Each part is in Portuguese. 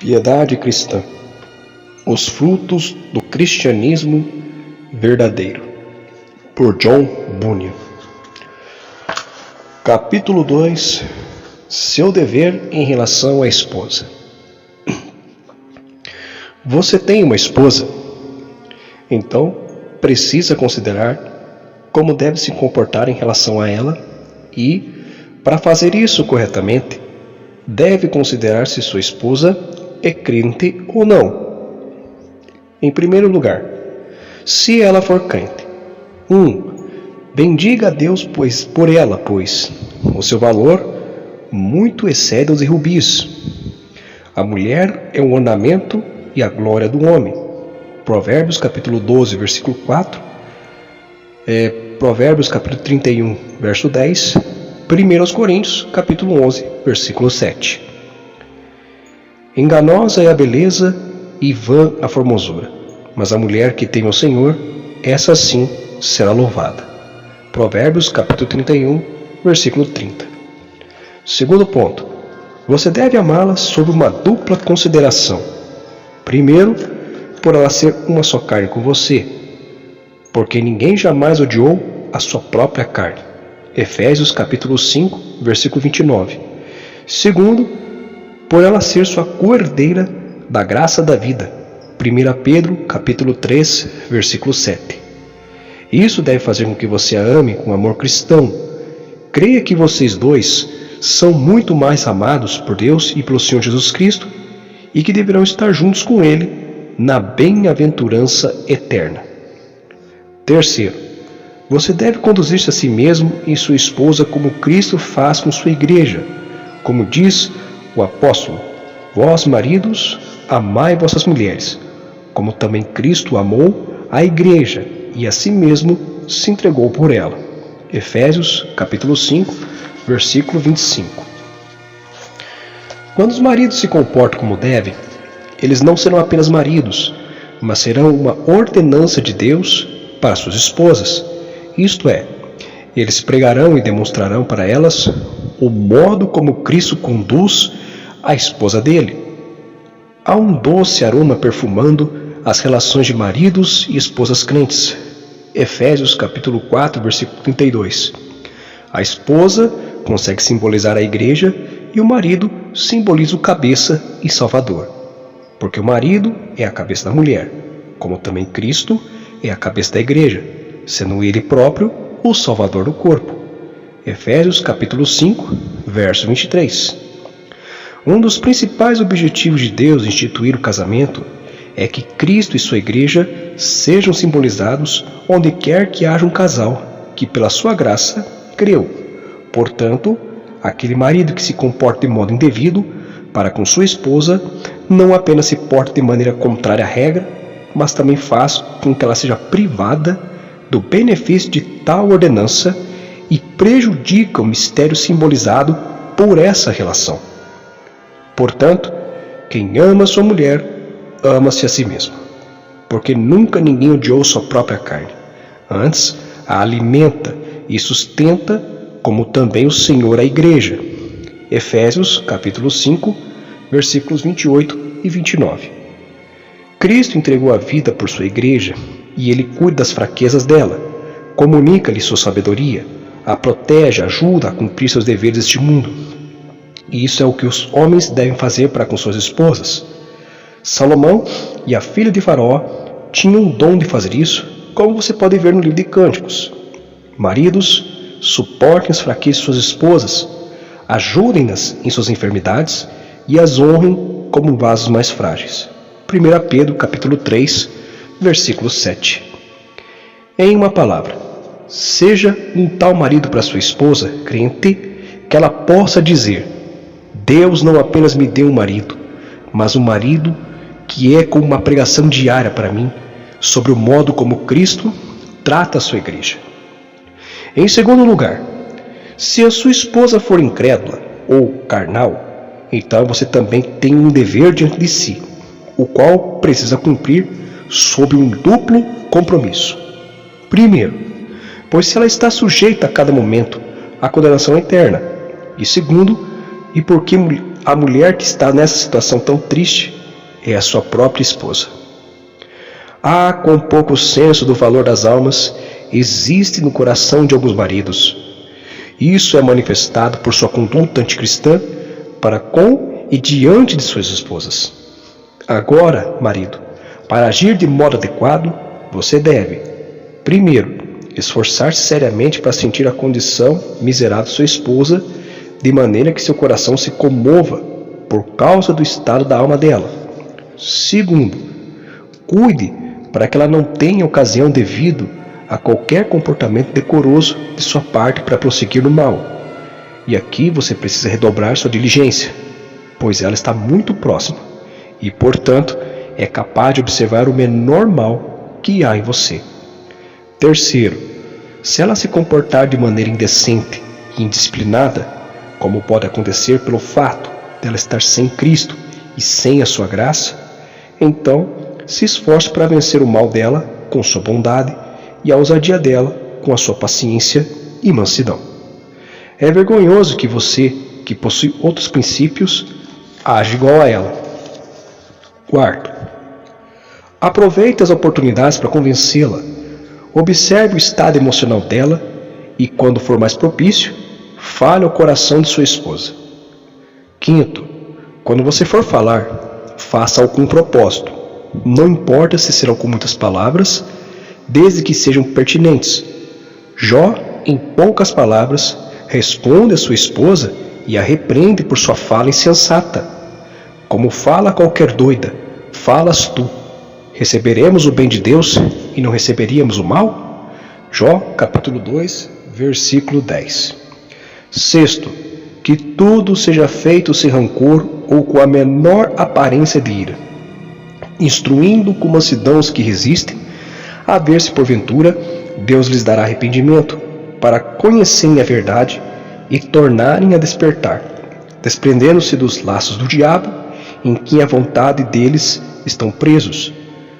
Piedade cristã. Os frutos do cristianismo verdadeiro. Por John Bunyan. Capítulo 2. Seu dever em relação à esposa. Você tem uma esposa? Então, precisa considerar como deve se comportar em relação a ela e, para fazer isso corretamente, deve considerar se sua esposa é crente ou não. Em primeiro lugar, se ela for crente, bendiga a Deus por ela, pois o seu valor muito excede os rubis. A mulher é um ornamento e a glória do homem. Provérbios capítulo 12, versículo 4. Provérbios capítulo 31, verso 10. 1 Coríntios capítulo 11, versículo 7. Enganosa é a beleza e vã a formosura, mas a mulher que teme ao Senhor, essa sim será louvada. Provérbios capítulo 31, versículo 30. Segundo ponto, você deve amá-la sob uma dupla consideração. Primeiro, por ela ser uma só carne com você, porque ninguém jamais odiou a sua própria carne. Efésios capítulo 5, versículo 29. Segundo, por ela ser sua co-herdeira da graça da vida. 1 Pedro capítulo 3, versículo 7. Isso deve fazer com que você a ame com amor cristão. Creia que vocês dois são muito mais amados por Deus e pelo Senhor Jesus Cristo e que deverão estar juntos com Ele na bem-aventurança eterna. Terceiro, você deve conduzir-se a si mesmo e sua esposa como Cristo faz com sua igreja. Como diz o apóstolo: vós, maridos, amai vossas mulheres, como também Cristo amou a igreja e a si mesmo se entregou por ela. Efésios capítulo 5, versículo 25. Quando os maridos se comportam como devem, eles não serão apenas maridos, mas serão uma ordenança de Deus para suas esposas. Isto é, eles pregarão e demonstrarão para elas o modo como Cristo conduz a esposa dele. Há um doce aroma perfumando as relações de maridos e esposas crentes. Efésios capítulo 4, versículo 32. A esposa consegue simbolizar a igreja e o marido simboliza o cabeça e salvador. Porque o marido é a cabeça da mulher, como também Cristo é a cabeça da igreja, sendo ele próprio o salvador do corpo. Efésios capítulo 5, verso 23. Um dos principais objetivos de Deus em instituir o casamento é que Cristo e sua igreja sejam simbolizados onde quer que haja um casal que pela sua graça creu. Portanto, aquele marido que se comporta de modo indevido para com sua esposa não apenas se porta de maneira contrária à regra, mas também faz com que ela seja privada do benefício de tal ordenança e prejudica o mistério simbolizado por essa relação. Portanto, quem ama sua mulher, ama-se a si mesmo, porque nunca ninguém odiou sua própria carne. Antes, a alimenta e sustenta, como também o Senhor a igreja. Efésios capítulo 5, versículos 28 e 29. Cristo entregou a vida por sua igreja e ele cuida das fraquezas dela, comunica-lhe sua sabedoria, a protege, ajuda a cumprir seus deveres deste mundo. E isso é o que os homens devem fazer para com suas esposas. Salomão e a filha de Faraó tinham o dom de fazer isso, como você pode ver no livro de Cânticos. Maridos, suportem as fraquezas de suas esposas, ajudem-nas em suas enfermidades e as honrem como vasos mais frágeis. 1 Pedro capítulo 3, versículo 7. Em uma palavra, seja um tal marido para sua esposa, crente, que ela possa dizer: Deus não apenas me deu um marido, mas um marido que é como uma pregação diária para mim sobre o modo como Cristo trata a sua igreja. Em segundo lugar, se a sua esposa for incrédula ou carnal, então você também tem um dever diante de si, o qual precisa cumprir sob um duplo compromisso. Primeiro, pois se ela está sujeita a cada momento à condenação eterna. E segundo, e porque a mulher que está nessa situação tão triste é a sua própria esposa. Ah, quão pouco senso do valor das almas existe no coração de alguns maridos. Isso é manifestado por sua conduta anticristã para com e diante de suas esposas. Agora, marido, para agir de modo adequado, você deve, primeiro, esforçar-se seriamente para sentir a condição miserável de sua esposa, de maneira que seu coração se comova por causa do estado da alma dela. Segundo, cuide para que ela não tenha ocasião devido a qualquer comportamento decoroso de sua parte para prosseguir no mal. E aqui você precisa redobrar sua diligência, pois ela está muito próxima e, portanto, é capaz de observar o menor mal que há em você. Terceiro, se ela se comportar de maneira indecente e indisciplinada, como pode acontecer pelo fato dela estar sem Cristo e sem a sua graça, então se esforce para vencer o mal dela com sua bondade e a ousadia dela com a sua paciência e mansidão. É vergonhoso que você, que possui outros princípios, age igual a ela. Quarto, aproveite as oportunidades para convencê-la. Observe o estado emocional dela e, quando for mais propício, fale ao coração de sua esposa. Quinto, quando você for falar, faça-o com propósito. Não importa se serão com muitas palavras, desde que sejam pertinentes. Jó, em poucas palavras, responde a sua esposa e a repreende por sua fala insensata. Como fala qualquer doida, falas tu. Receberemos o bem de Deus e não receberíamos o mal? Jó, capítulo 2, versículo 10. Sexto, que tudo seja feito sem rancor ou com a menor aparência de ira, instruindo com mansidão os que resistem, a ver se porventura Deus lhes dará arrependimento, para conhecerem a verdade e tornarem a despertar, desprendendo-se dos laços do diabo, em que a vontade deles estão presos.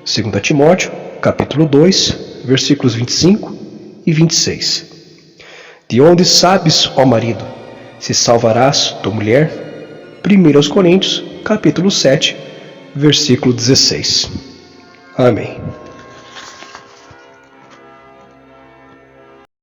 2 Timóteo, capítulo 2, versículos 25 e 26. De onde sabes, ó marido, se salvarás tua mulher? 1 Coríntios, capítulo 7, versículo 16. Amém.